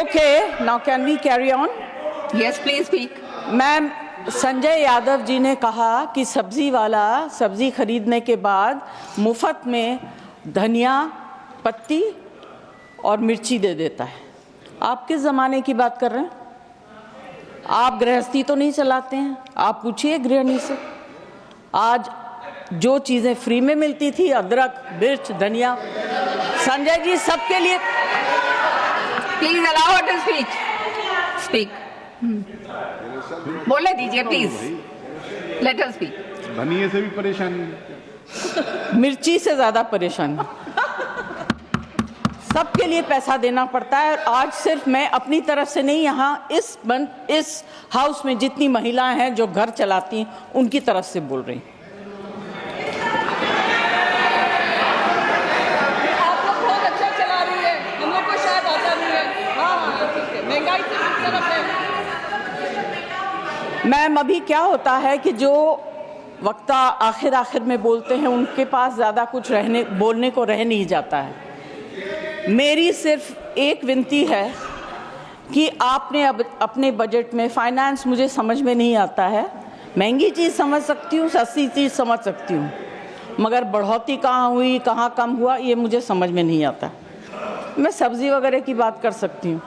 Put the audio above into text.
Okay, now can we carry on? Yes, please speak. Ma'am, Sanjay Yadav ji ने कहा कि सब्जी वाला सब्जी खरीदने के बाद मुफ्त में धनिया पत्ती और मिर्ची दे देता है। आप किस ज़माने की बात कर रहे हैं? आप गृहस्थी तो नहीं चलाते हैं। आप पूछिए गृहिणी से। आज जो चीज़ें फ्री में मिलती थी, अदरक, मिर्च, धनिया, संजय जी सबके लिए। Please allow her to speak. Speak. बोलने दीजिए प्लीज. Let her speak. धनिये से भी परेशान, मिर्ची से ज़्यादा परेशान है। सबके लिए पैसा देना पड़ता है। और आज सिर्फ मैं अपनी तरफ से नहीं, यहाँ इस हाउस में जितनी महिलाएं हैं जो घर चलाती हैं उनकी तरफ से बोल रही हूँ। आप लोग बहुत अच्छा चला रही है, हम लोग को शायद आता नहीं है। हाँ, ठीक है, महंगाई से किस तरफ है? मैम, अभी क्या होता है कि जो वक्ता आखिर में बोलते हैं उनके पास ज़्यादा कुछ बोलने को रह नहीं जाता है। मेरी सिर्फ एक विनती है कि आपने अब अपने बजट में, फाइनेंस मुझे समझ में नहीं आता है, महंगी चीज़ समझ सकती हूँ, सस्ती चीज़ समझ सकती हूँ, मगर बढ़ोतरी कहाँ हुई, कहाँ कम हुआ, ये मुझे समझ में नहीं आता। मैं सब्ज़ी वगैरह की बात कर सकती हूँ।